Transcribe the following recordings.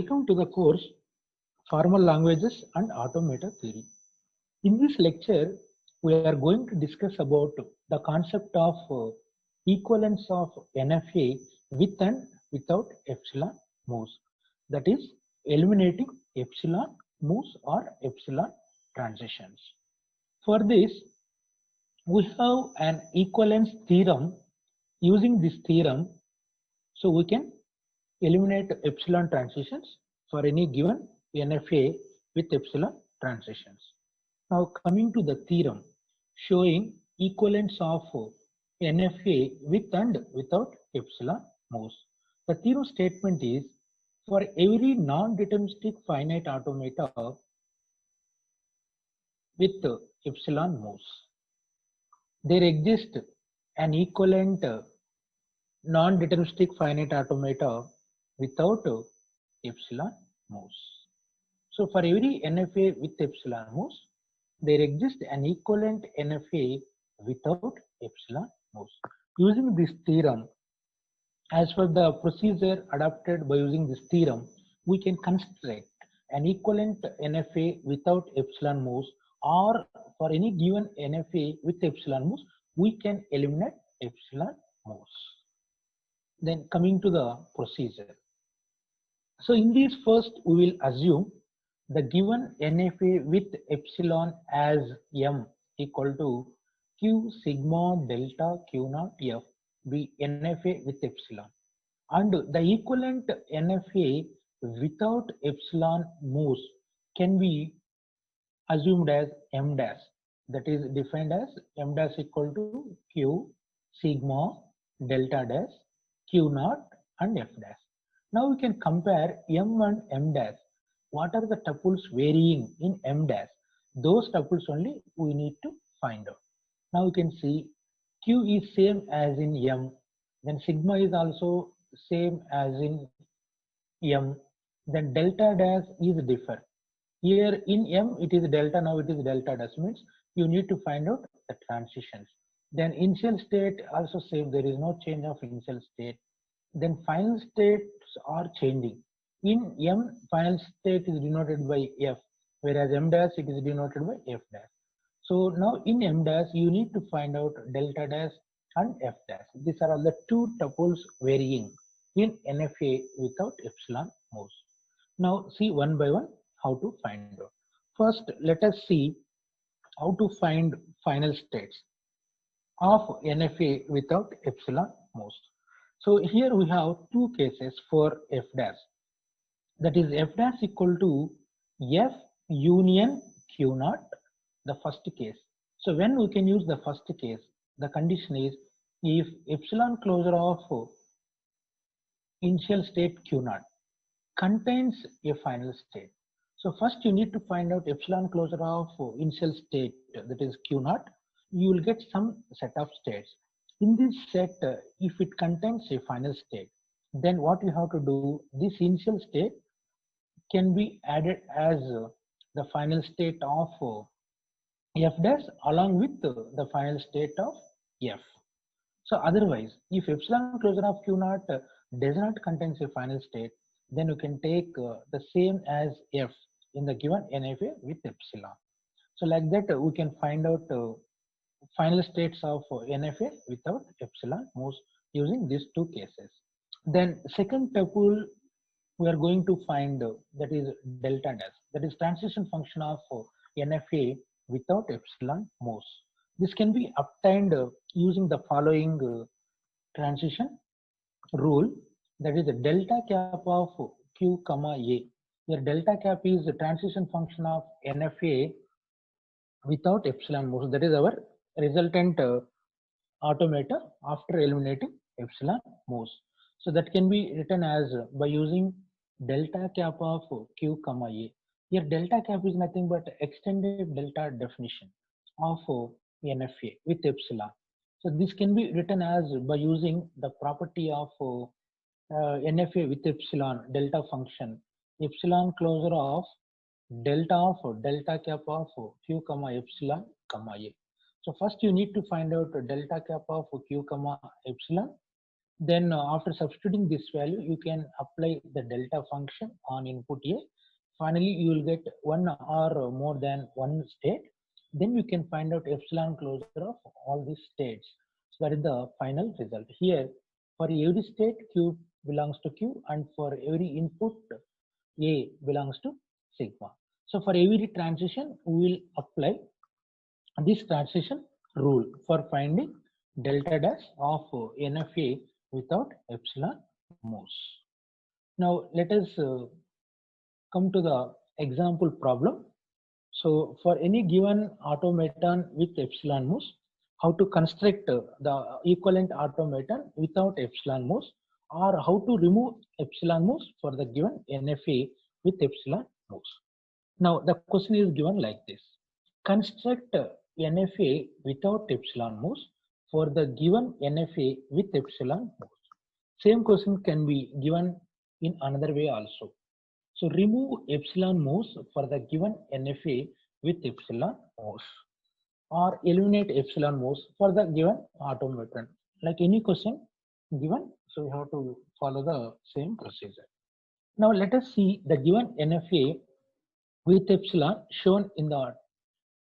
Welcome to the course Formal Languages and Automata Theory. In this lecture, we are going to discuss about the concept of equivalence of NFA with and without epsilon moves. That is, eliminating epsilon moves or epsilon transitions. For this, we have an equivalence theorem. Using this theorem, so we can eliminate epsilon transitions for any given NFA with epsilon transitions. Now coming to the theorem showing equivalence of NFA with and without epsilon moves. The theorem statement is, for every non-deterministic finite automata with epsilon moves, there exists an equivalent non-deterministic finite automata without epsilon moves. So for every NFA with epsilon moves, there exists an equivalent NFA without epsilon moves. Using this theorem, as per the procedure adopted by using this theorem, we can construct an equivalent NFA without epsilon moves, or for any given NFA with epsilon moves, we can eliminate epsilon moves. Then coming to the procedure. So in this first, we will assume the given NFA with epsilon as M equal to Q sigma delta Q naught F be NFA with epsilon. And the equivalent NFA without epsilon moves can be assumed as M dash. That is defined as M dash equal to Q sigma delta dash Q naught and F dash. Now we can compare M and M dash. What are the tuples varying in M dash? Those tuples only we need to find out. Now you can see Q is same as in M, then sigma is also same as in M, then delta dash is different. Here in M it is delta, now it is delta dash, means you need to find out the transitions. Then initial state also same, there is no change of initial state. Then final states are changing. In M, final state is denoted by F, whereas M dash it is denoted by F dash. So now in M dash you need to find out delta dash and F dash. These are all the two tuples varying in NFA without epsilon moves. Now see one by one how to find out. First, let us see how to find final states of NFA without epsilon moves. So here we have two cases for F dash. That is F dash equal to F union Q naught, the first case. So when we can use the first case, the condition is if epsilon closure of initial state Q naught contains a final state. So first you need to find out epsilon closure of initial state, that is Q naught. You will get some set of states. In this set, if it contains a final state, then what you have to do, this initial state can be added as the final state of F dash along with the final state of F. So otherwise, if epsilon closure of Q naught does not contain a final state, then you can take the same as F in the given NFA with epsilon. So like that, we can find out final states of NFA without epsilon moves using these two cases. Then second tuple we are going to find that is delta dash, that is transition function of NFA without epsilon moves. This can be obtained using the following transition rule, that is the delta cap of Q comma A, where delta cap is the transition function of NFA without epsilon moves. That is our resultant automata after eliminating epsilon moves. So that can be written as by using delta cap of Q comma A. Here delta cap is nothing but extended delta definition of NFA with epsilon. So this can be written as by using the property of NFA with epsilon delta function, epsilon closure of delta cap of Q comma epsilon comma A. So first you need to find out delta cap of Q comma epsilon Then after substituting this value, you can apply the delta function on input A. Finally, you will get one or more than one state. Then you can find out epsilon closure of all these states. So that is the final result. Here, for every state, Q belongs to Q, and for every input, A belongs to sigma. So for every transition, we will apply this transition rule for finding delta dash of NFA without epsilon moves. Now let us come to the example problem. So for any given automaton with epsilon moves, how to construct the equivalent automaton without epsilon moves, or how to remove epsilon moves for the given NFA with epsilon moves. Now the question is given like this. Construct NFA without epsilon moves for the given NFA with epsilon moves. Same question can be given in another way also. So remove epsilon moves for the given NFA with epsilon moves, or eliminate epsilon moves for the given automaton. Like any question given, so we have to follow the same procedure. Now let us see the given NFA with epsilon shown in the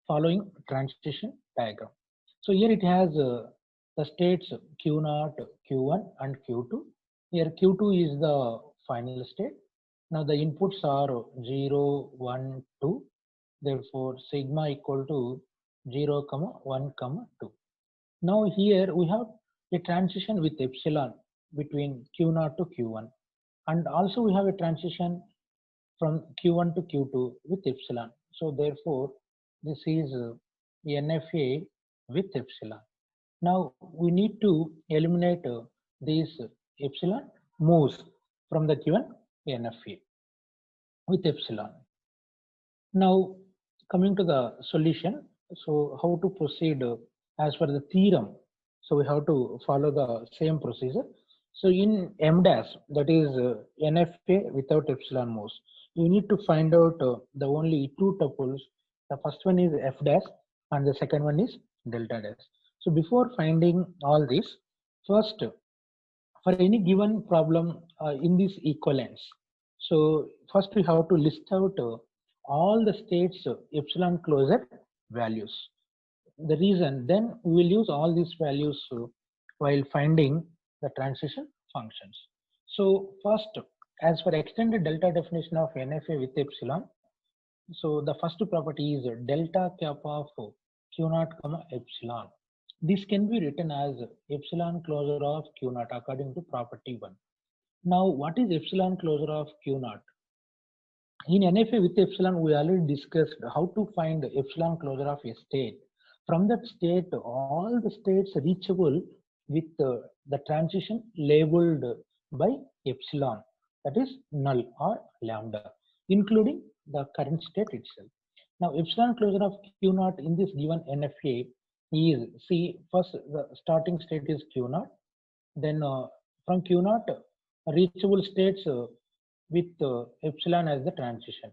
following transition diagram. So here it has the states Q0, Q1 and Q2. Here Q2 is the final state. Now the inputs are 0, 1, 2. Therefore sigma equal to 0, 1, 2. Now here we have a transition with epsilon between Q0 to Q1. And also we have a transition from Q1 to Q2 with epsilon. So therefore this is NFA with epsilon. Now we need to eliminate these epsilon moves from the given NFA with epsilon. Now coming to the solution, so how to proceed as per the theorem. So we have to follow the same procedure. So in M dash, that is NFA without epsilon moves, you need to find out the only two tuples. The first one is F dash and the second one is delta dash. So before finding all this, first for any given problem in this equivalence, so first we have to list out all the states epsilon closure values. The reason, then we will use all these values while finding the transition functions. So first, as for extended delta definition of NFA with epsilon, so the first property is delta kappa of Q0, epsilon. This can be written as epsilon closure of Q0 according to property 1. Now what is epsilon closure of Q0? In NFA with epsilon, we already discussed how to find epsilon closure of a state. From that state, all the states reachable with the transition labeled by epsilon, that is null or lambda, including the current state itself. Now epsilon closure of Q0 in this given NFA is, see, first the starting state is Q0, then from Q0 reachable states with epsilon as the transition,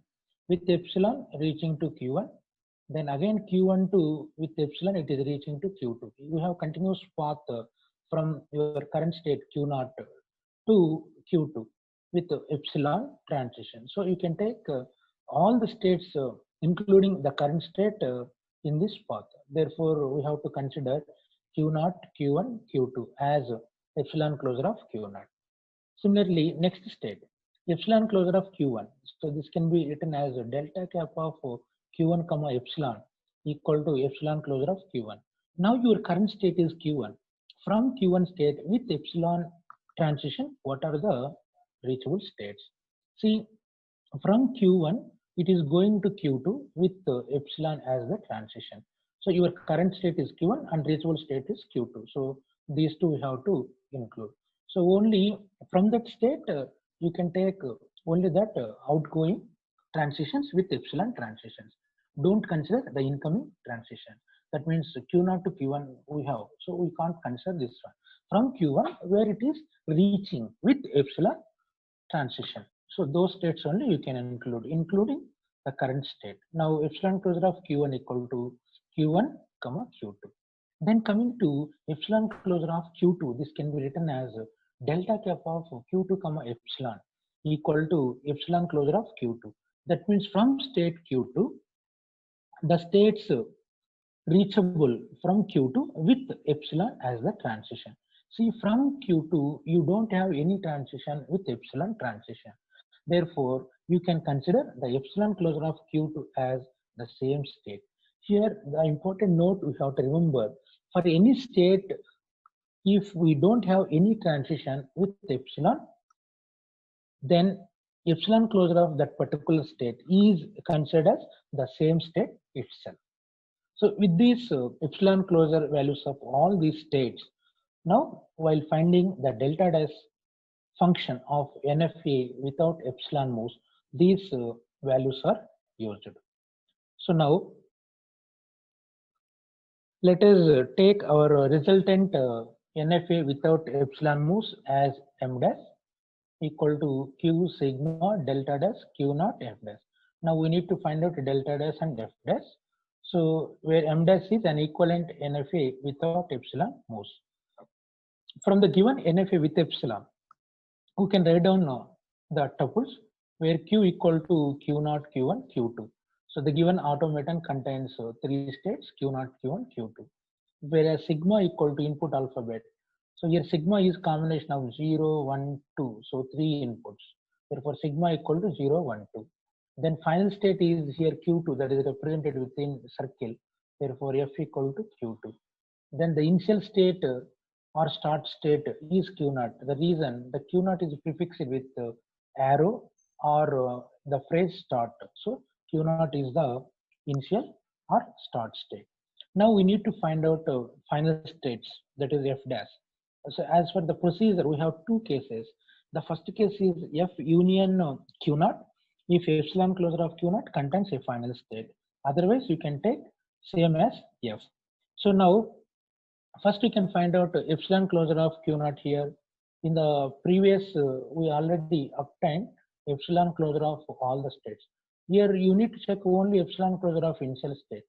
with epsilon reaching to Q1, then again Q1 to with epsilon it is reaching to Q2. You have continuous path from your current state Q0 to Q2 with epsilon transition. So you can take all the states including the current state in this path. Therefore we have to consider Q0, Q1, Q2 as epsilon closure of Q0. Similarly, next state, epsilon closure of Q1. So this can be written as delta kappa of Q1 comma epsilon equal to epsilon closure of Q1. Now your current state is Q1. From Q1 state with epsilon transition, what are the reachable states? See, from Q1 it is going to Q2 with epsilon as the transition. So your current state is Q1 and reachable state is Q2. So these two we have to include. So only from that state you can take only that outgoing transitions with epsilon transitions. Don't consider the incoming transition. That means Q0 to Q1 we have. So we can't consider this one. From Q1 where it is reaching with epsilon transition. So those states only you can include, including the current state. Now epsilon closure of Q1 equal to Q1 comma Q2. Then coming to epsilon closure of Q2, this can be written as delta cap of q2 comma epsilon equal to epsilon closure of q2. That means from state q2, the states reachable from q2 with epsilon as the transition. See, from q2, you don't have any transition with epsilon transition. Therefore, you can consider the epsilon closure of q2 as the same state. Here, the important note we have to remember, for any state, if we don't have any transition with epsilon, then epsilon closure of that particular state is considered as the same state itself. So with these epsilon closure values of all these states, now while finding the delta dash function of NFA without epsilon moves, these values are used. So now let us take our resultant NFA without epsilon moves as m dash equal to q sigma delta dash q naught f dash. Now we need to find out delta dash and f dash. So where m dash is an equivalent NFA without epsilon moves. From the given NFA with epsilon, we can write down the tuples where q equal to q naught, q1, q2. So the given automaton contains three states, q naught, q1, q2. Whereas sigma equal to input alphabet. So here sigma is combination of 0, 1, 2. So three inputs. Therefore sigma equal to 0, 1, 2. Then final state is here q2, that is represented within circle. Therefore f equal to q2. Then the initial state or start state is q naught. The reason the q naught is prefixed with arrow or the phrase start. So q naught is the initial or start state. Now we need to find out final states, that is f dash. So as for the procedure, we have two cases. The first case is f union q naught if epsilon closure of q naught contains a final state. Otherwise, you can take same as f. So now first we can find out epsilon closure of q naught here. In the previous, we already obtained epsilon closure of all the states. Here you need to check only epsilon closure of initial state.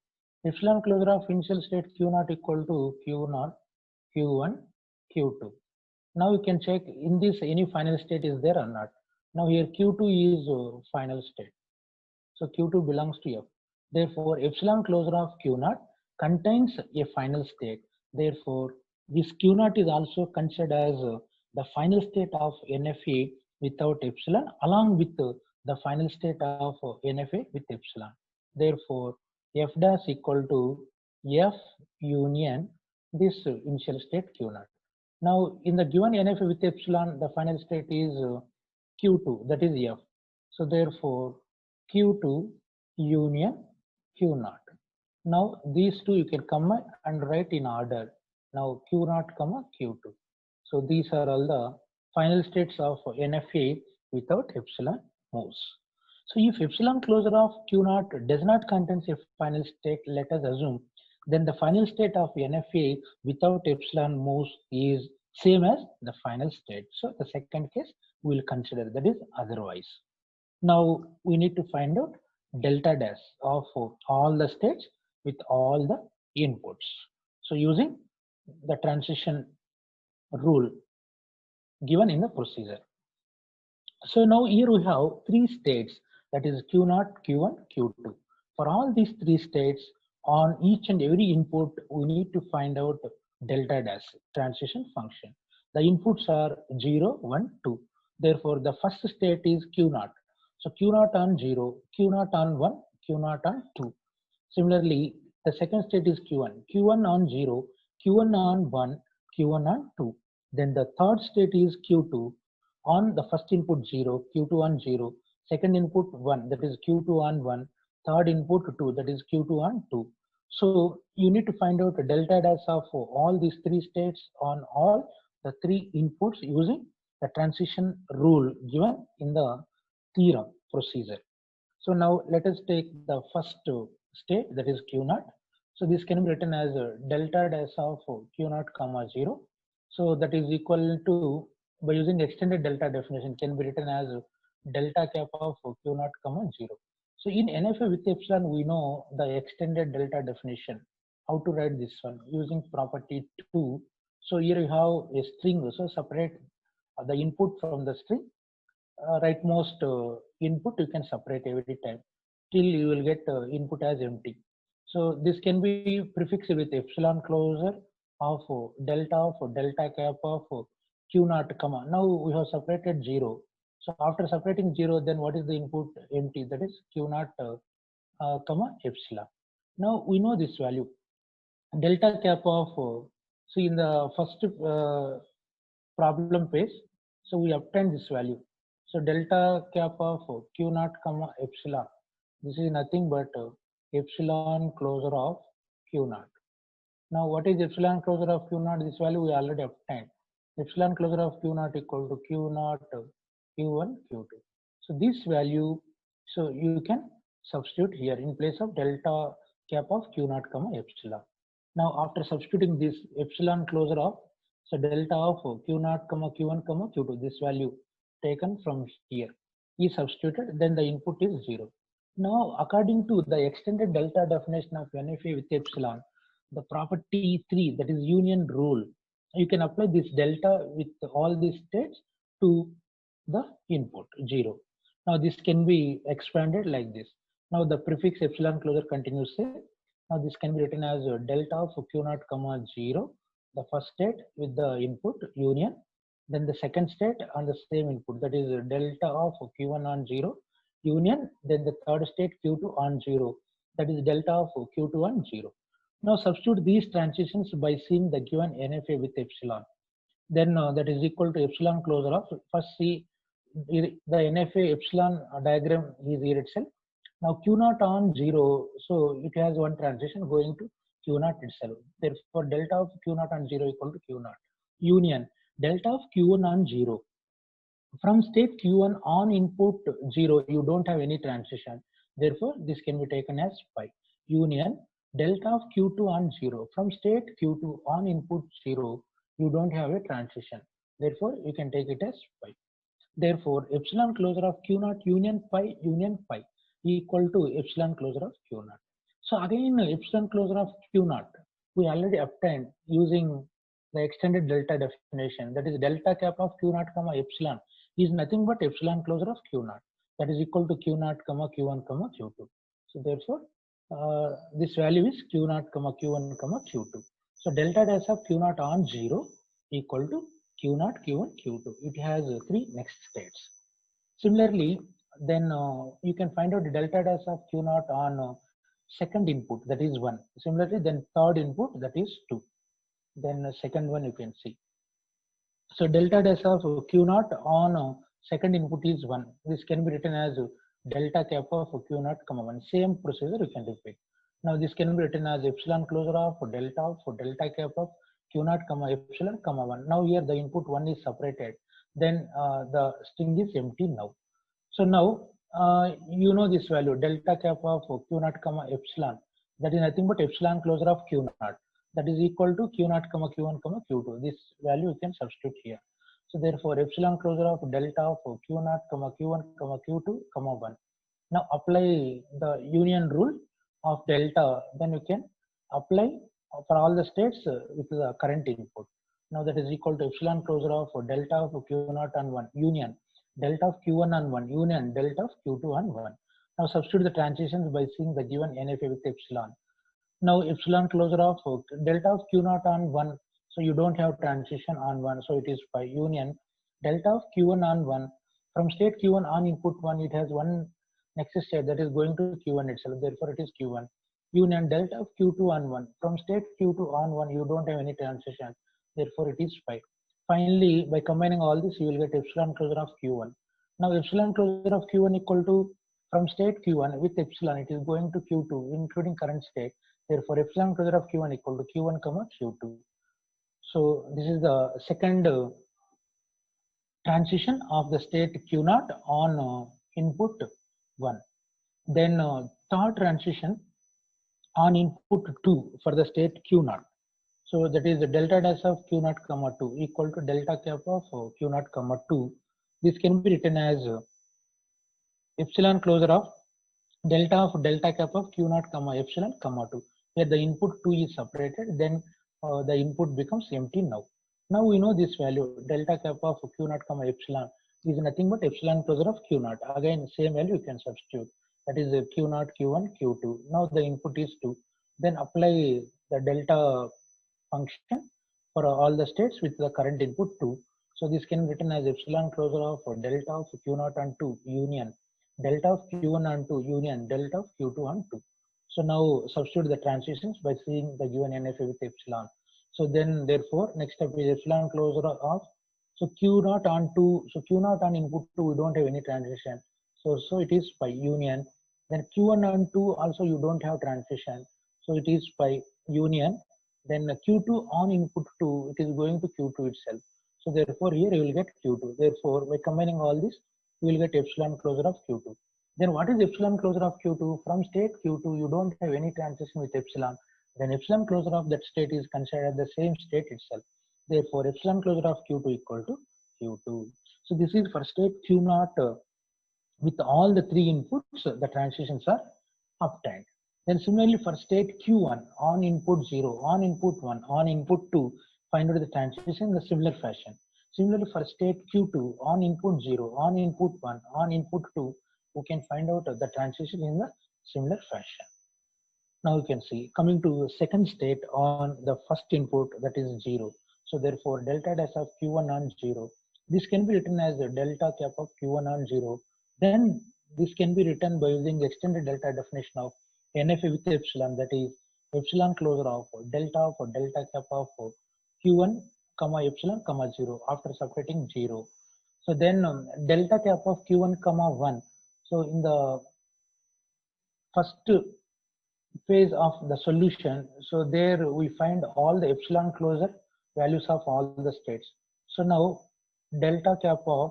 Epsilon closure of initial state q naught equal to q naught, q1, q2. Now you can check in this any final state is there or not. Now here q2 is final state. So q2 belongs to f. Therefore epsilon closure of q naught contains a final state. Therefore this q naught is also considered as the final state of NFA without epsilon along with the final state of NFA with epsilon. Therefore f dash equal to f union this initial state q naught. Now in the given NFA with epsilon, the final state is q2, that is f. So therefore q2 union q naught. Now these two you can combine and write in order. Now q naught comma q2. So these are all the final states of NFA without epsilon moves. So if epsilon closure of q naught does not contain a final state, let us assume, then the final state of NFA without epsilon moves is same as the final state. So the second case we will consider, that is otherwise. Now we need to find out delta dash of all the states with all the inputs. So using the transition rule given in the procedure. So now here we have three states, that is q naught, q1, q2. For all these three states, on each and every input, we need to find out delta dash transition function. The inputs are 0, 1, 2. Therefore, the first state is q naught. So q naught on 0, q naught on 1, q naught on 2. Similarly, the second state is q1. q1 on 0, q1 on 1, q1 on 2. Then the third state is q2 on the first input 0, q2 on 0, second input 1, that is q2 on 1, third input 2, that is q2 on 2. So you need to find out the delta dash of all these three states on all the three inputs using the transition rule given in the theorem procedure. So now let us take the first state, that is q naught. So this can be written as delta dash of q naught comma 0. So that is equal to, by using extended delta definition, can be written as delta cap of q naught comma 0. So in NFA with epsilon, we know the extended delta definition. How to write this one? Using property 2. So here you have a string, so separate the input from the string, rightmost input you can separate every time till you will get input as empty. So this can be prefixed with epsilon closure of delta cap of q naught comma. Now we have separated 0. So after separating 0, then what is the input? Empty. That is q naught comma epsilon. Now we know this value. Delta cap of see in the first problem page. So we obtain this value. So delta cap of q naught comma epsilon. This is nothing but epsilon closure of q naught. Now what is epsilon closure of q naught? This value we already obtained. Epsilon closure of q naught equal to q naught q1 q2. So this value, so you can substitute here in place of delta cap of q naught comma epsilon. Now after substituting this epsilon closure of, so delta of q naught comma q1 comma q2, this value taken from here is substituted, then the input is 0. Now according to the extended delta definition of NFA with epsilon, the property 3, that is union rule, you can apply this delta with all these states to the input 0. Now this can be expanded like this. Now the prefix epsilon closure continues say. Now this can be written as delta of q naught comma 0, the first state with the input union, then the second state on the same input, that is delta of q1 on 0 union, then the third state q2 on 0, that is delta of q2 on 0. Now substitute these transitions by seeing the given NFA with epsilon. Then that is equal to epsilon closure of, first see the NFA epsilon diagram is here itself. Now q naught on 0, so it has one transition going to q naught itself. Therefore delta of q naught on 0 equal to q naught. Union delta of q1 on 0. From state q1 on input 0, you don't have any transition. Therefore this can be taken as pi. Union delta of q2 on 0. From state q2 on input 0, you don't have a transition. Therefore you can take it as pi. Therefore epsilon closure of q naught union pi equal to epsilon closure of q naught. So again epsilon closure of q naught we already obtained using the extended delta definition, that is delta cap of q naught comma epsilon is nothing but epsilon closure of q naught, that is equal to q naught comma q1 comma q2. So therefore this value is q naught comma q1 comma q2. So delta dash of q naught on 0 equal to q naught q1 q2. It has 3 next states. Similarly, then you can find out the delta dash of q naught on second input, that is 1. Similarly, then third input, that is 2. Then second one you can see. So delta dash of q naught on second input is 1. This can be written as delta cap of q naught comma 1. Same procedure you can repeat. Now this can be written as epsilon closure of delta cap of q naught comma epsilon comma 1. Now here the input 1 is separated. Then the string is empty now. So now you know this value delta cap of q naught comma epsilon, that is nothing but epsilon closure of q naught, that is equal to q naught comma q1 comma q2. This value you can substitute here. So therefore epsilon closure of delta of q naught comma q1 comma q2 comma 1. Now apply the union rule of delta, then you can apply for all the states with the current input. Now that is equal to epsilon closure of delta of q naught on 1 union delta of q1 on 1 union delta of q2 on 1. Now substitute the transitions by seeing the given NFA with epsilon. Now epsilon closure of delta of q naught on 1, so you don't have transition on 1, so it is by union delta of q1 on 1. From state q1 on input 1, it has one next state that is going to q1 itself, therefore it is q1. Union delta of q2 on 1. From state q2 on 1, you don't have any transition, therefore it is pi. Finally, by combining all this, you will get epsilon closure of q1. Now epsilon closure of q1 equal to, from state q1 with epsilon, it is going to q2 including current state. Therefore epsilon closure of q1 equal to q1 comma q2. So this is the second transition of the state q naught on input 1. Then third transition on input 2 for the state q naught. So that is the delta dash of q naught comma 2 equal to delta cap of q naught comma 2. This can be written as epsilon closure of delta cap of q naught comma epsilon comma 2. Where the input 2 is separated, then the input becomes empty now. Now we know this value delta kappa of q naught comma epsilon is nothing but epsilon closure of q naught. Again, same value you can substitute. That is q naught, q1, q2. Now the input is 2. Then apply the delta function for all the states with the current input 2. So this can be written as epsilon closure of delta of q naught on 2 union delta of q1 on 2 union delta of q2 on 2. So now substitute the transitions by seeing the given NFA with epsilon. So then therefore next step is epsilon closure of, so q naught on 2, so q naught on input 2 we don't have any transition. So it is by union. Then q1 on 2 also you don't have transition. So it is by union. Then q2 on input 2 it is going to q2 itself. So therefore here you will get q2. Therefore by combining all this you will get epsilon closure of q2. Then what is epsilon closure of q2? From state q2 you don't have any transition with epsilon. Then epsilon closure of that state is considered the same state itself. Therefore epsilon closure of q2 equal to q2. So this is for state q naught with all the three inputs the transitions are obtained. Then similarly for state q1 on input 0, on input 1, on input 2, find out the transition in the similar fashion. Similarly for state q2 on input 0, on input 1, on input 2, we can find out the transition in the similar fashion. Now you can see coming to second state on the first input that is 0. So therefore delta dash of q1 on 0. This can be written as a delta cap of q1 on 0. Then this can be written by using the extended delta definition of NFA with epsilon, that is epsilon closure of delta cap of q1 comma epsilon comma 0 after separating 0. So then delta cap of q1 comma 1. So in the first phase of the solution, so there we find all the epsilon closure values of all the states. So now delta cap of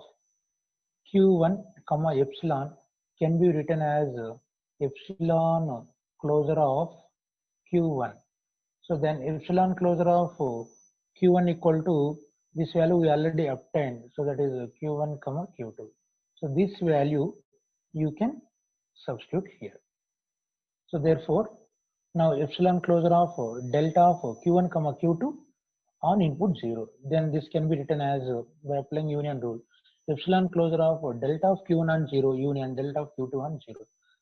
q1 comma epsilon can be written as epsilon closure of q1. So then epsilon closure of q1 equal to this value we already obtained, so that is q1 comma q2. So this value you can substitute here. So therefore now epsilon closure of delta of q1 comma q2 on input 0. Then this can be written as by applying union rule epsilon closure of delta of q1 on 0 union delta of q2 on 0.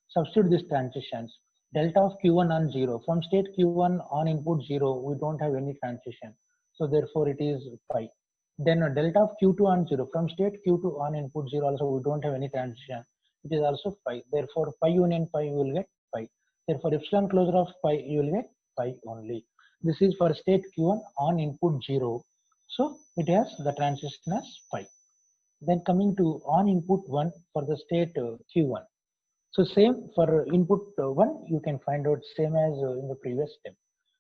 Substitute these transitions. Delta of q1 on 0. From state q1 on input 0 we don't have any transition. So therefore it is pi. Then delta of q2 on 0. From state q2 on input 0 also we don't have any transition. It is also pi. Therefore pi union pi you will get pi. Therefore epsilon closure of pi you will get pi only. This is for state q1 on input 0. So it has the transition as pi. Then coming to on input 1 for the state q1. So same for input 1 you can find out same as in the previous step.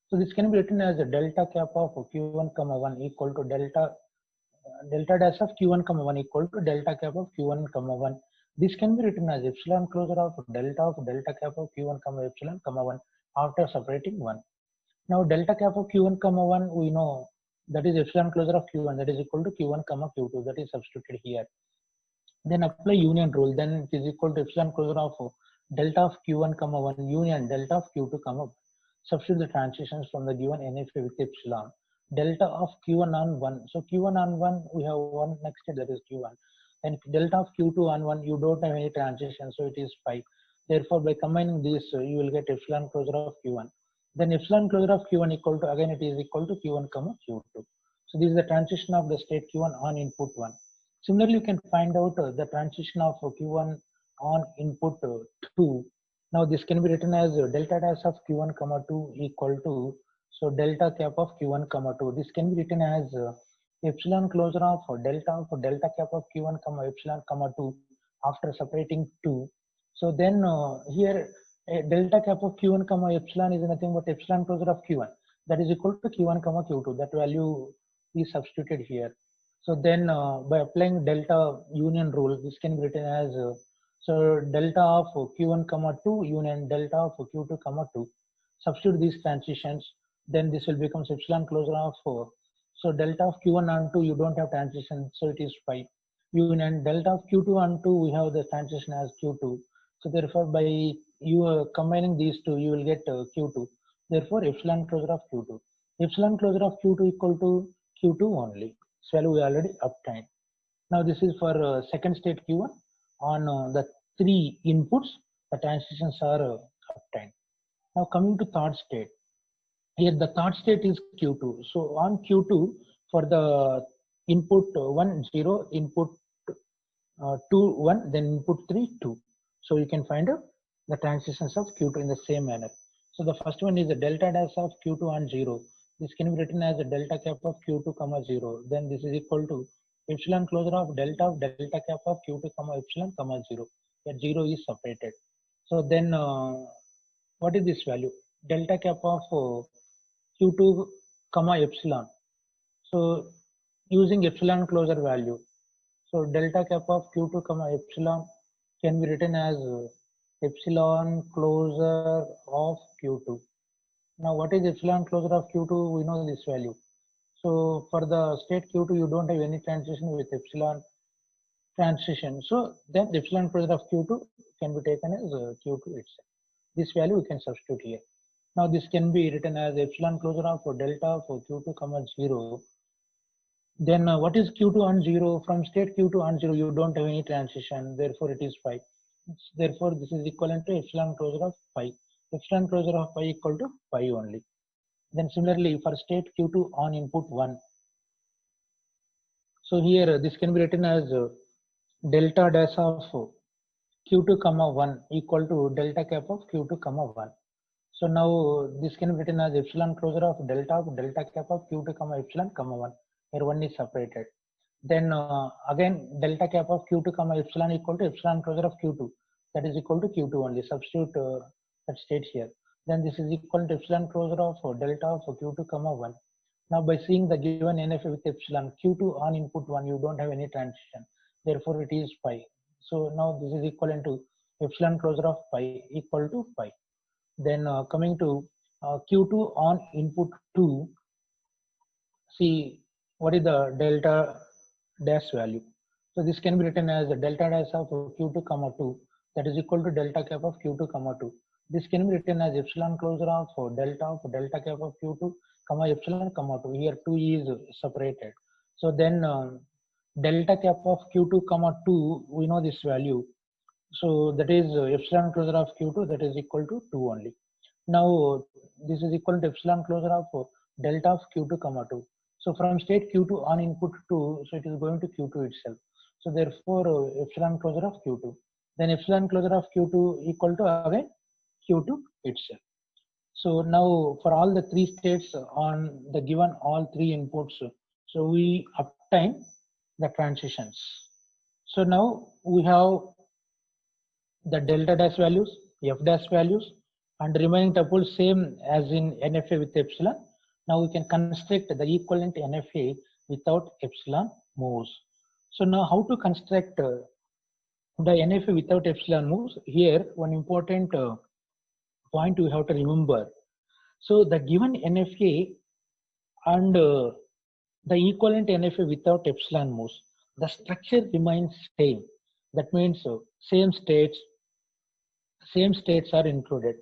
So this can be written as a delta cap of q1 comma 1 equal to delta dash of q1 comma 1 equal to delta cap of q1 comma 1. This can be written as epsilon closure of delta cap of q1 comma epsilon comma 1 after separating 1. Now delta cap of q1 comma 1 we know that is epsilon closure of q1, that is equal to q1 comma q2, that is substituted here. Then apply union rule, then it is equal to epsilon closure of delta of q1 comma 1 union delta of q2 comma 1. Substitute the transitions from the given NFA with epsilon. Delta of q1 on 1. So q1 on 1 we have one next step, that is q1. And delta of q2 on 1 you don't have any transition, so it is pi. Therefore by combining this you will get epsilon closure of q1. Then epsilon closure of q1 equal to, again it is equal to q1 comma q2. So this is the transition of the state q1 on input 1. Similarly you can find out the transition of q1 on input 2. Now this can be written as delta dash of q1 comma 2 equal to, so delta cap of q1 comma 2. This can be written as epsilon closure of delta cap of q1 comma epsilon comma 2 after separating 2. So then here delta cap of q1 comma epsilon is nothing but epsilon closure of q1, that is equal to q1 comma q2. That value is substituted here. So then by applying delta union rule, this can be written as so delta of q1 comma 2 union delta of q2 comma 2. Substitute these transitions, then this will become epsilon closure of so delta of q1 on 2 you don't have transition, so it is pi. Union delta of q2 on 2 we have the transition as q2. So therefore by you combining these two you will get q2. Therefore epsilon closure of q2. Epsilon closure of q2 equal to Q2 only. This value we already obtained. Now this is for second state Q1. On the three inputs, the transitions are obtained. Now coming to third state. Here the third state is Q2. So on Q2 for the input 1, 0, input 2, 1, then input 3, 2. So you can find out the transitions of Q2 in the same manner. So the first one is the delta dash of Q2 on 0. This can be written as a delta cap of Q2 comma 0. Then this is equal to epsilon closure of delta cap of Q2 comma epsilon comma 0. Where 0 is separated. So then what is this value? Delta cap of Q2 comma epsilon. So using epsilon closure value. So delta cap of Q2 comma epsilon can be written as epsilon closure of Q2. Now what is epsilon closure of Q2? We know this value. So for the state Q2, you don't have any transition with epsilon transition. So then the epsilon closure of Q2 can be taken as Q2 itself. This value we can substitute here. Now this can be written as epsilon closure of delta for Q2 comma 0. Then what is Q2 on 0? From state Q2 on 0, you don't have any transition, therefore it is pi. Therefore this is equivalent to epsilon closure of pi. Epsilon closure of pi equal to pi only. Then similarly for state Q2 on input 1. So here this can be written as delta dash of Q2 comma 1 equal to delta cap of Q2 comma 1. So now this can be written as epsilon closure of delta cap of Q2 comma epsilon comma 1. Here 1 is separated. Then again delta cap of Q2 comma epsilon equal to epsilon closure of Q2. That is equal to Q2 only. Substitute that state here. Then this is equal to epsilon closure of delta of Q2 comma 1. Now by seeing the given NFA with epsilon Q2 on input 1, you don't have any transition. Therefore it is pi. So now this is equivalent to epsilon closure of pi equal to pi. Then coming to Q2 on input 2, see what is the delta dash value. So this can be written as the delta dash of Q2 comma 2, that is equal to delta cap of Q2 comma 2. This can be written as epsilon closure of delta cap of Q2 comma epsilon comma 2. Here 2 is separated. So then delta cap of Q2 comma 2, we know this value. So that is epsilon closure of Q2, that is equal to 2 only. Now this is equal to epsilon closure of delta of Q2 comma 2. So from state Q2 on input 2, so it is going to Q2 itself. So therefore epsilon closure of Q2. Then epsilon closure of Q2 equal to again Q2 itself. So now for all the three states on the given all three inputs, so we obtain the transitions. So now we have the delta dash values, f dash values, and remaining tuples same as in NFA with epsilon. Now we can construct the equivalent NFA without epsilon moves. So now how to construct the NFA without epsilon moves? Here one important point we have to remember. So the given NFA and the equivalent NFA without epsilon moves, the structure remains same. That means same states are included.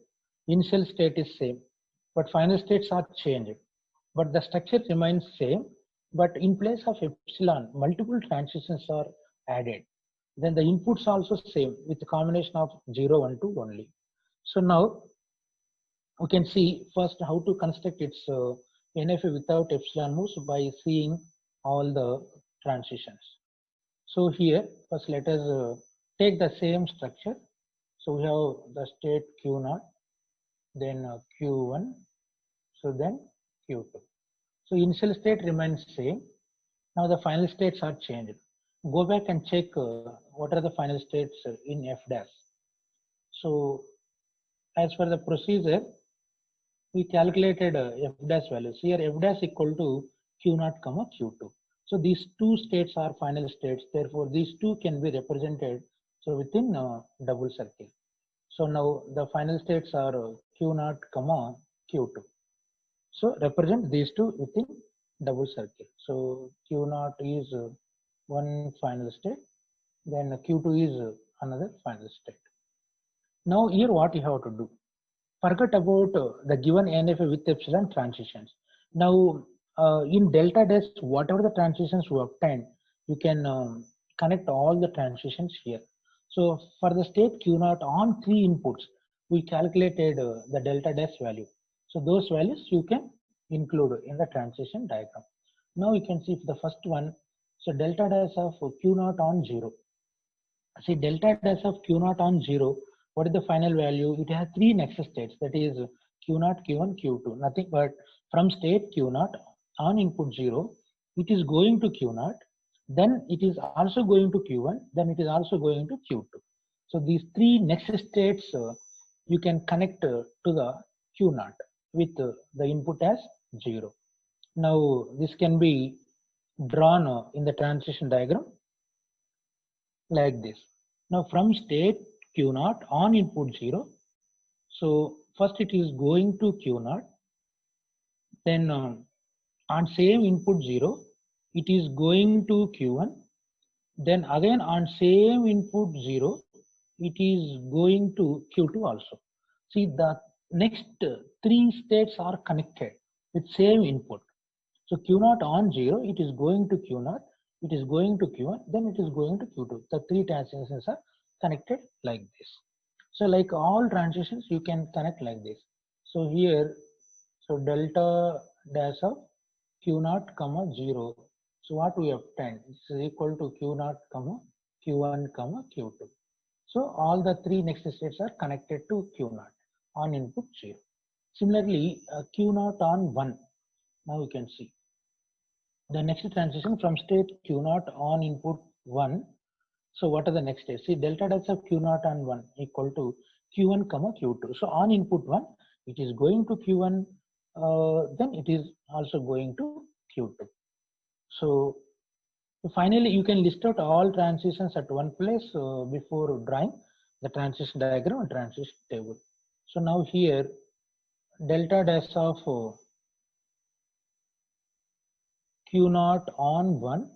Initial state is same, but final states are changed. But the structure remains same, but in place of epsilon, multiple transitions are added. Then the inputs also same with the combination of 0, 1, 2 only. So now we can see first how to construct its NFA without epsilon moves by seeing all the transitions. So here first let us take the same structure. So we have the state Q0, then Q1, so then Q2. So initial state remains same. Now the final states are changed. Go back and check what are the final states in F dash. So as per the procedure, we calculated F dash values. Here F dash equal to Q0 comma Q2. So these two states are final states. Therefore these two can be represented so within double circle. So now the final states are Q0 comma Q2. So represent these two within double circle. So Q0 is one final state, then Q2 is another final state. Now here what you have to do? Forget about the given NFA with epsilon transitions. Now in delta des, whatever the transitions we obtained, you can connect all the transitions here. So for the state Q0 on 3 inputs, we calculated the delta des value. So those values you can include in the transition diagram. Now you can see for the first one, so delta des of Q0 on 0. See delta des of Q0 on 0, what is the final value? It has 3 next states, that is Q0, Q1, Q2, nothing but from state Q0 on input 0, it is going to Q0, then it is also going to Q1, then it is also going to Q2. So these 3 next states you can connect to the Q0 with the input as 0. Now this can be drawn in the transition diagram like this. Now from state Q0 on input 0, so first it is going to Q0, then on same input 0, it is going to Q1, then again on same input 0, it is going to Q2 also. See the next 3 states are connected with same input. So Q0 on 0, it is going to Q0, it is going to Q1, then it is going to Q2. The 3 transitions are connected like this. So like all transitions, you can connect like this. So here, so delta dash of Q0 comma 0. So what we obtained is equal to Q0 comma Q1 comma Q2. So all the 3 next states are connected to Q0 on input 0. Similarly, Q0 on 1. Now you can see the next transition from state Q0 on input 1. So what are the next states? See delta dash of Q0 on 1 equal to Q1 comma Q2. So on input 1, it is going to Q1, then it is also going to Q2. So finally, you can list out all transitions at one place before drawing the transition diagram and transition table. So now here, delta dash of Q0 on 1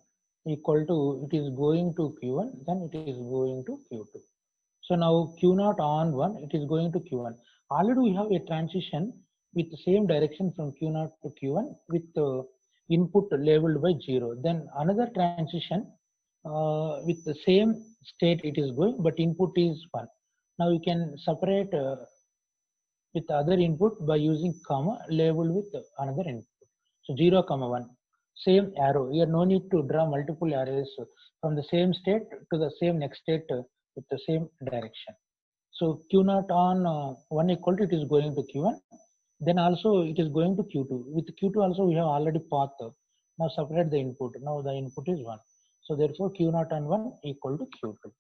equal to, it is going to Q1, then it is going to Q2. So now Q0 on 1, it is going to Q1. Already we have a transition with the same direction from Q0 to Q1 with input labeled by 0. Then another transition with the same state it is going, but input is 1. Now you can separate with other input by using comma labeled with another input. So 0 comma 1. Same arrow. Here no need to draw multiple arrows from the same state to the same next state with the same direction. So Q0 on 1 equal to, it is going to Q1. Then also it is going to Q2. With Q2 also we have already path. Now separate the input. Now the input is 1. So therefore Q0 on 1 equal to Q2.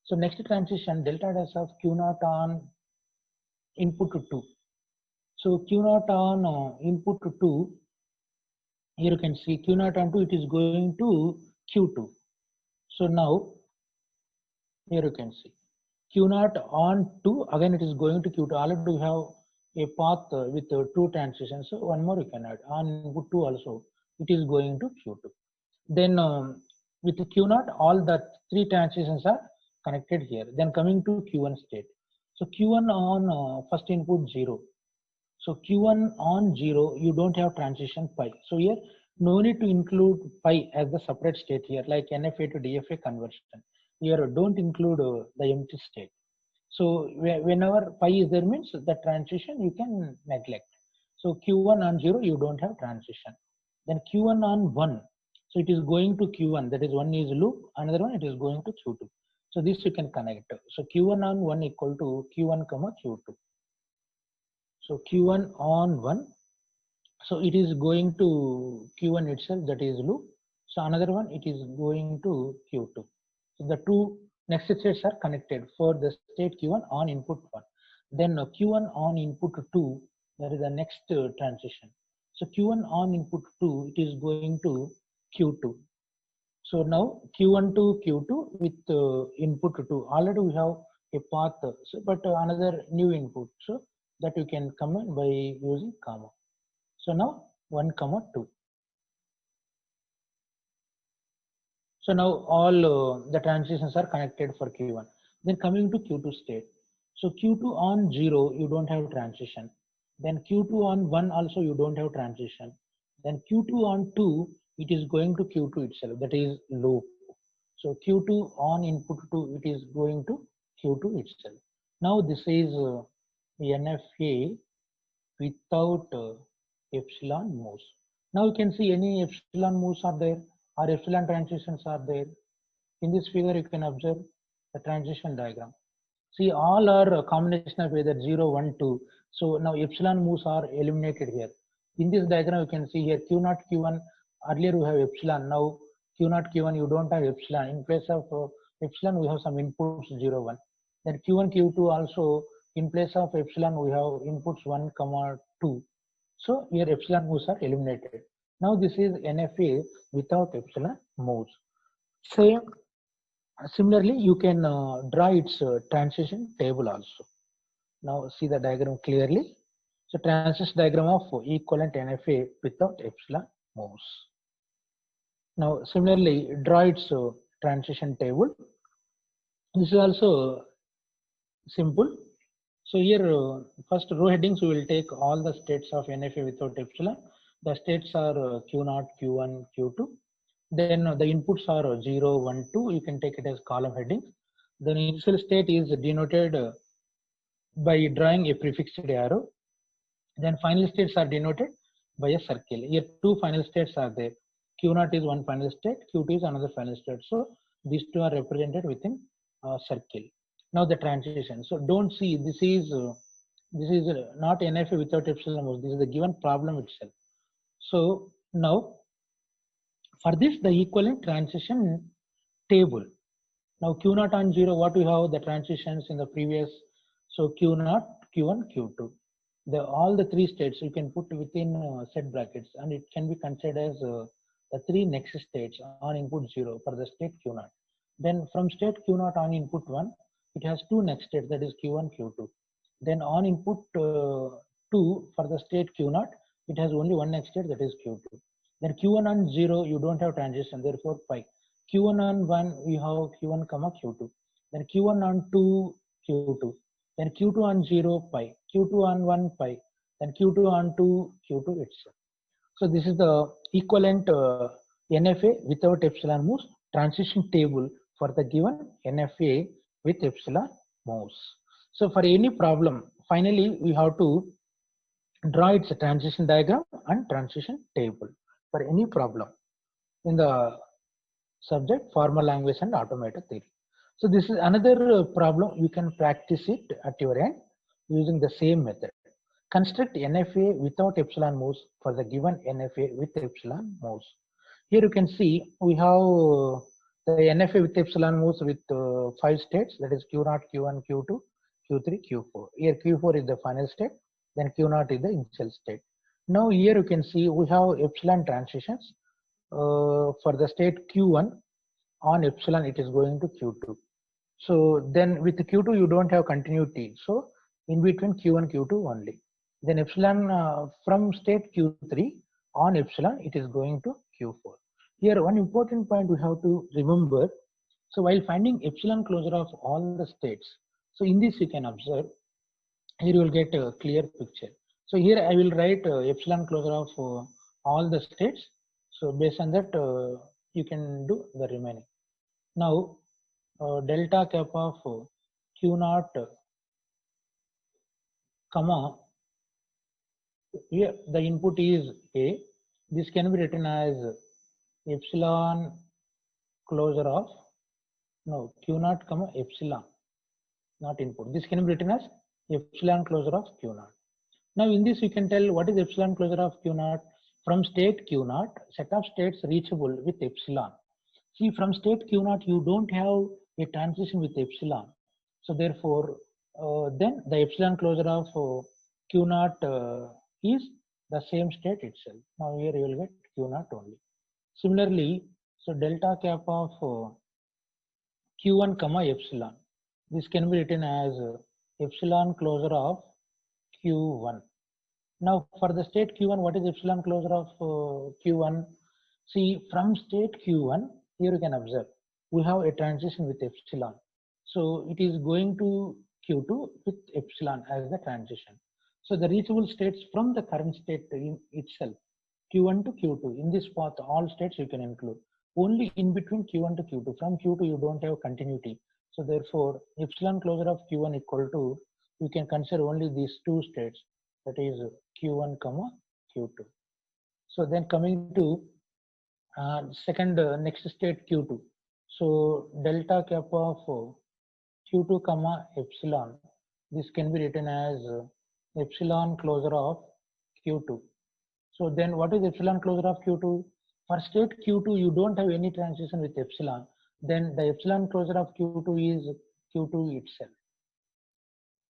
So next transition delta dash of Q0 on input to 2. So Q0 on input to 2. Here you can see Q0 on 2, it is going to Q2. So now here you can see Q0 on 2, again it is going to Q2. Already we have a path with 2 transitions. So one more you can add on input 2 also, it is going to Q2. Then with Q0, all the 3 transitions are connected here. Then coming to Q1 state. So Q1 on first input 0. So Q1 on 0, you don't have transition pi. So here no need to include pi as the separate state here, like NFA to DFA conversion. Here don't include the empty state. So whenever pi is there means the transition you can neglect. So Q1 on 0, you don't have transition. Then Q1 on 1, so it is going to Q1, that is one is loop, another one it is going to Q2. So this you can connect. So Q1 on 1 equal to Q1 comma Q2. So Q1 on 1, so it is going to Q1 itself, that is loop. So another one it is going to Q2. So the 2 next states are connected for the state Q1 on input 1. Then Q1 on input 2, that is the next transition. So Q1 on input 2, it is going to Q2. So now Q1 to Q2 with input 2. Already we have a path, so, but another new input. So that you can comment by using comma. So now 1 comma 2. So now all the transitions are connected for Q1. Then coming to Q2 state. So Q2 on 0, you don't have transition. Then Q2 on 1 also you don't have transition. Then Q2 on 2, it is going to Q2 itself, that is loop. So Q2 on input 2, it is going to Q2 itself. Now this is NFA without epsilon moves. Now you can see any epsilon moves are there or epsilon transitions are there. In this figure, you can observe the transition diagram. See, all are a combination of either 0, 1, 2. So now epsilon moves are eliminated here. In this diagram, you can see here Q0, Q1. Earlier we have epsilon. Now Q0, Q1, you don't have epsilon. In place of epsilon, we have some inputs 0, 1. Then Q1, Q2 also, in place of epsilon, we have inputs 1, 2. So here epsilon moves are eliminated. Now this is NFA without epsilon moves. Same. Similarly, you can draw its transition table also. Now see the diagram clearly. So transition diagram of equivalent NFA without epsilon moves. Now similarly, draw its transition table. This is also simple. So here first row headings we will take all the states of NFA without epsilon. The states are Q0, Q1, Q2. Then the inputs are 0, 1, 2. You can take it as column headings. The initial state is denoted by drawing a prefixed arrow. Then final states are denoted by a circle. Here two final states are there. Q0 is one final state, Q2 is another final state. So these two are represented within a circle. Now the transition. So don't see this is not NFA without epsilon moves. This is the given problem itself. So now for this the equivalent transition table. Now Q0 on 0, what we have the transitions in the previous. So Q0, Q1, Q2. All the three states you can put within set brackets, and it can be considered as the three next states on input 0 for the state Q0. Then from state Q0 on input 1, it has two next states, that is Q1, Q2. Then on input 2 for the state Q0, it has only one next state, that is Q2. Then Q1 on 0, you don't have transition, therefore pi. Q1 on 1, we have Q1, Q2. Then Q1 on 2, Q2. Then Q2 on 0, pi. Q2 on 1, pi. Then Q2 on 2, Q2 itself. So this is the equivalent NFA without epsilon moves transition table for the given NFA with epsilon moves. So for any problem, finally we have to draw its transition diagram and transition table for any problem in the subject formal language and automated theory. So this is another problem. You can practice it at your end using the same method. Construct NFA without epsilon moves for the given NFA with epsilon moves. Here you can see we have the NFA with epsilon moves with 5 states, that is Q0, Q1, Q2, Q3, Q4. Here Q4 is the final state, then Q0 is the initial state. Now here you can see we have epsilon transitions for the state Q1 on epsilon it is going to Q2. So then with Q2 you don't have continuity. So in between Q1, Q2 only. Then epsilon from state Q3 on epsilon it is going to Q4. Here one important point we have to remember. So while finding epsilon closure of all the states, so in this you can observe, here you will get a clear picture. So here I will write epsilon closure of all the states. So based on that you can do the remaining. Now delta cap of Q0 comma, here the input is A. This can be written as epsilon closure of Q0 comma epsilon, not input. This can be written as epsilon closure of Q0. Now in this you can tell what is epsilon closure of Q0. From state Q0, set of states reachable with epsilon. See, from state Q0 you don't have a transition with epsilon. So therefore then the epsilon closure of Q0 is the same state itself. Now here you will get Q0 only. Similarly, so delta cap of Q1 comma epsilon. This can be written as epsilon closure of Q1. Now for the state Q1, what is epsilon closure of Q1? See, from state Q1, here you can observe, we have a transition with epsilon. So it is going to Q2 with epsilon as the transition. So the reachable states from the current state itself. Q1 to Q2. In this path, all states you can include. Only in between Q1 to Q2. From Q2, you don't have continuity. So therefore, epsilon closure of Q1 equal to, you can consider only these two states, that is Q1 comma Q2. So then coming to second next state Q2. So delta kappa of Q2 comma epsilon, this can be written as epsilon closure of Q2. So then what is epsilon closure of Q2? For state Q2, you don't have any transition with epsilon. Then the epsilon closure of Q2 is Q2 itself.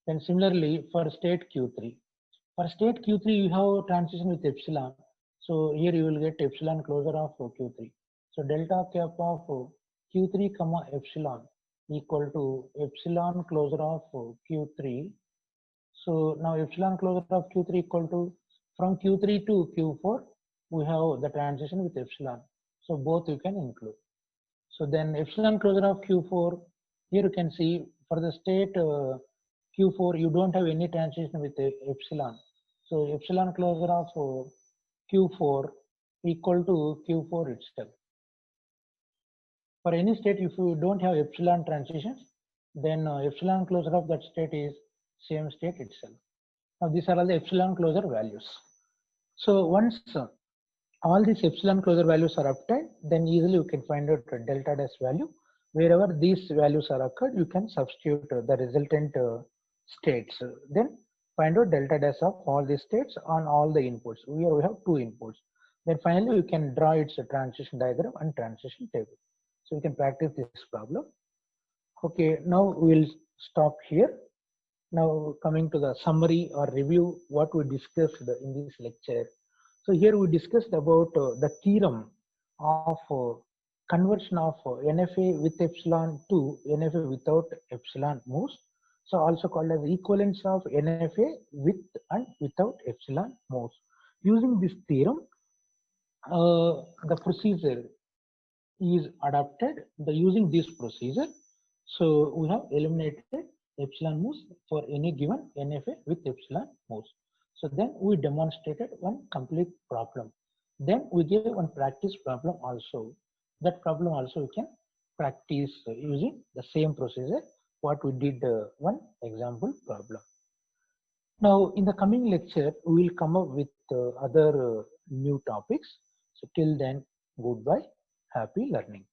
Then similarly for state Q3. For state Q3, you have transition with epsilon. So here you will get epsilon closure of Q3. So delta kappa of Q3 comma epsilon equal to epsilon closure of Q3. So now epsilon closure of Q3 equal to, from Q3 to Q4, we have the transition with epsilon. So both you can include. So then epsilon closure of Q4, here you can see for the state Q4, you don't have any transition with epsilon. So epsilon closure of Q4 equal to Q4 itself. For any state, if you don't have epsilon transitions, then epsilon closure of that state is same state itself. Now these are all the epsilon closure values. So once all these epsilon closure values are obtained, then easily you can find out the delta dash value. Wherever these values are occurred, you can substitute the resultant states. Then find out delta dash of all these states on all the inputs. Here we have two inputs. Then finally you can draw its transition diagram and transition table. So you can practice this problem. Okay, now we'll stop here. Now coming to the summary or review what we discussed in this lecture. So here we discussed about the theorem of conversion of NFA with epsilon to NFA without epsilon moves. So also called as equivalence of NFA with and without epsilon moves. Using this theorem, the procedure is adapted using this procedure. So we have eliminated epsilon moves for any given NFA with epsilon moves. So then we demonstrated one complete problem. Then we gave one practice problem also. That problem also we can practice using the same procedure what we did one example problem. Now in the coming lecture we will come up with other new topics. So till then, goodbye, happy learning.